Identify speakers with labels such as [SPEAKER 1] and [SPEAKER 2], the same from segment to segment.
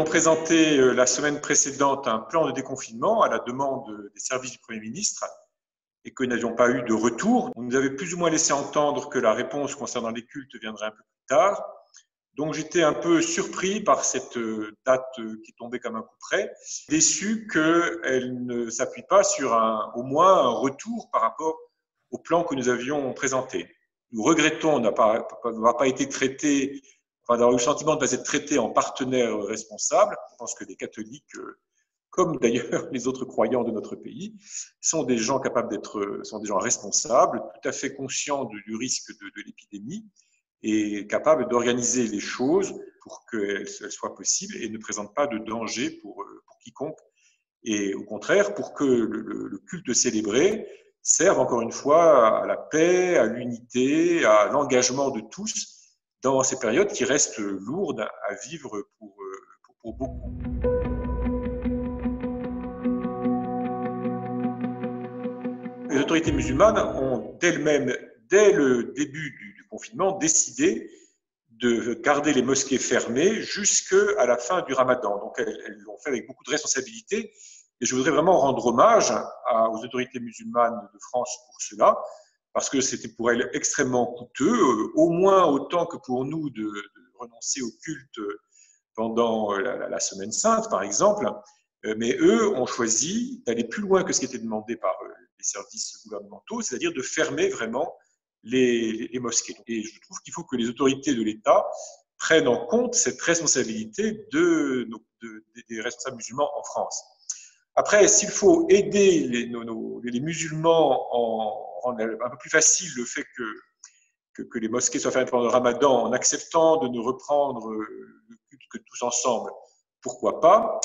[SPEAKER 1] présenté la semaine précédente un plan de déconfinement à la demande des services du Premier ministre et que nous n'avions pas eu de retour. On nous avait plus ou moins laissé entendre que la réponse concernant les cultes viendrait un peu plus tard. Donc j'étais un peu surpris par cette date qui tombait comme un coup près, déçu qu'elle ne s'appuie pas sur au moins un retour par rapport au plan que nous avions présenté. Nous regrettons d'avoir pas été traité, d'avoir eu le sentiment de ne pas être traité en partenaire responsable. Je pense que les catholiques, comme d'ailleurs les autres croyants de notre pays, sont des gens sont des gens responsables, tout à fait conscients du risque de l'épidémie et capables d'organiser les choses pour qu'elles soient possibles et ne présentent pas de danger pour quiconque. Et au contraire, pour que le culte célébré serve encore une fois à la paix, à l'unité, à l'engagement de tous dans ces périodes qui restent lourdes à vivre pour beaucoup. Les autorités musulmanes ont d'elles-mêmes, dès le début du confinement, décidé de garder les mosquées fermées jusqu'à la fin du Ramadan. Donc elles l'ont fait avec beaucoup de responsabilité. Et je voudrais vraiment rendre hommage aux autorités musulmanes de France pour cela, parce que c'était pour elles extrêmement coûteux, au moins autant que pour nous de renoncer au culte pendant la Semaine Sainte, par exemple. Mais eux ont choisi d'aller plus loin que ce qui était demandé par les services gouvernementaux, c'est-à-dire de fermer vraiment les mosquées. Et je trouve qu'il faut que les autorités de l'État prennent en compte cette responsabilité des responsables musulmans en France. Après, s'il faut aider les musulmans en rendre un peu plus facile le fait que les mosquées soient fermées pendant le Ramadan, en acceptant de ne reprendre le culte que tous ensemble, pourquoi pas?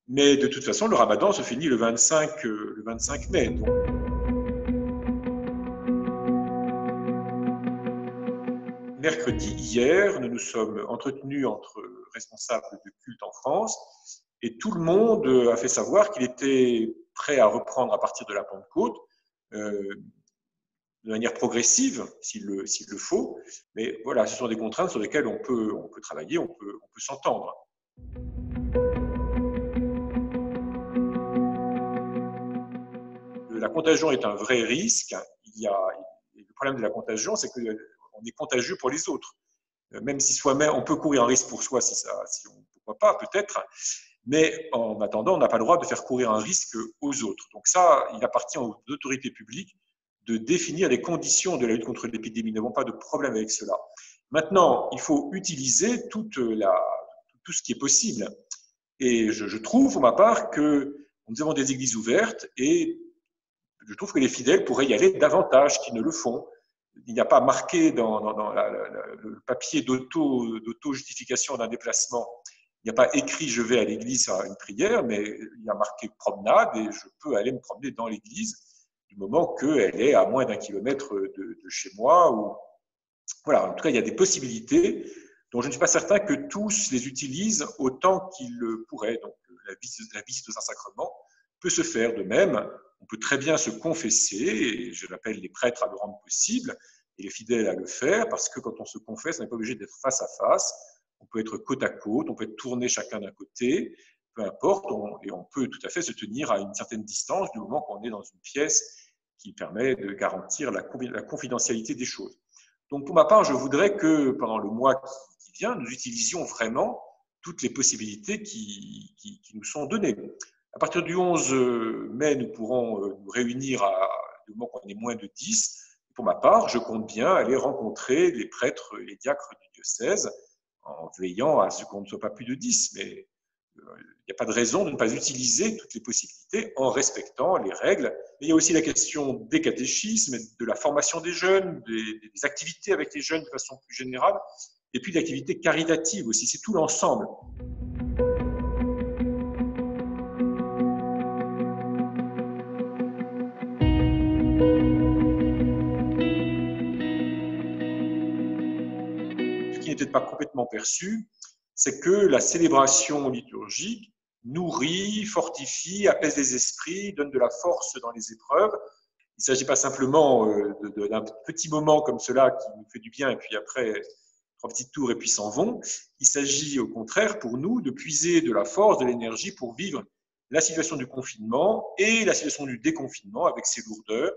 [SPEAKER 1] Mais de toute façon, le Ramadan se finit le 25 mai. Donc. Mercredi, hier, nous nous sommes entretenus entre responsables de culte en France et tout le monde a fait savoir qu'il était prêt à reprendre à partir de la Pentecôte, de manière progressive, s'il le faut. Mais voilà, ce sont des contraintes sur lesquelles on peut travailler, on peut s'entendre. La contagion est un vrai risque. Le problème de la contagion, c'est qu'on est contagieux pour les autres. Même si soi-même, on peut courir un risque pour soi, pourquoi pas, peut-être. Mais en attendant, on n'a pas le droit de faire courir un risque aux autres. Donc ça, il appartient aux autorités publiques de définir les conditions de la lutte contre l'épidémie. Nous n'avons pas de problème avec cela. Maintenant, il faut utiliser tout ce qui est possible. Et je trouve, pour ma part, que nous avons des églises ouvertes et je trouve que les fidèles pourraient y aller davantage qu'ils ne le font. Il n'y a pas marqué dans le papier d'auto-justification d'un déplacement, il n'y a pas écrit « je vais à l'église à une prière », mais il y a marqué « promenade » et je peux aller me promener dans l'église du moment qu'elle est à moins d'1 kilomètre de chez moi. Voilà, en tout cas, il y a des possibilités dont je ne suis pas certain que tous les utilisent autant qu'ils le pourraient. Donc la visite aux Saint-Sacrement peut se faire de même. On peut très bien se confesser, et je l'appelle les prêtres à le rendre possible, et les fidèles à le faire, parce que quand on se confesse, on n'est pas obligé d'être face à face, on peut être côte à côte, on peut être tourné chacun d'un côté, peu importe, et on peut tout à fait se tenir à une certaine distance du moment qu'on est dans une pièce qui permet de garantir la confidentialité des choses. Donc pour ma part, je voudrais que pendant le mois qui vient, nous utilisions vraiment toutes les possibilités qui nous sont données. À partir du 11 mai, nous pourrons nous réunir du moment qu'on est moins de 10. Pour ma part, je compte bien aller rencontrer les prêtres et les diacres du diocèse en veillant à ce qu'on ne soit pas plus de 10. Mais il n'y a pas de raison de ne pas utiliser toutes les possibilités en respectant les règles. Mais il y a aussi la question des catéchismes, de la formation des jeunes, des activités avec les jeunes de façon plus générale, et puis l'activité caritative aussi. C'est tout l'ensemble. N'est peut-être pas complètement perçu, c'est que la célébration liturgique nourrit, fortifie, apaise les esprits, donne de la force dans les épreuves. Il ne s'agit pas simplement d'un petit moment comme cela qui nous fait du bien et puis après trois petites tours et puis s'en vont. Il s'agit au contraire pour nous de puiser de la force, de l'énergie pour vivre la situation du confinement et la situation du déconfinement avec ses lourdeurs,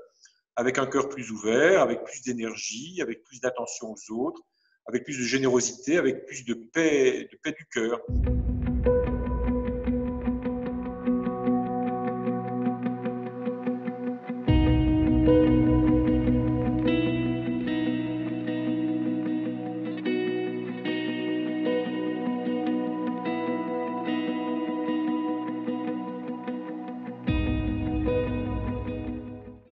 [SPEAKER 1] avec un cœur plus ouvert, avec plus d'énergie, avec plus d'attention aux autres, avec plus de générosité, avec plus de paix du cœur.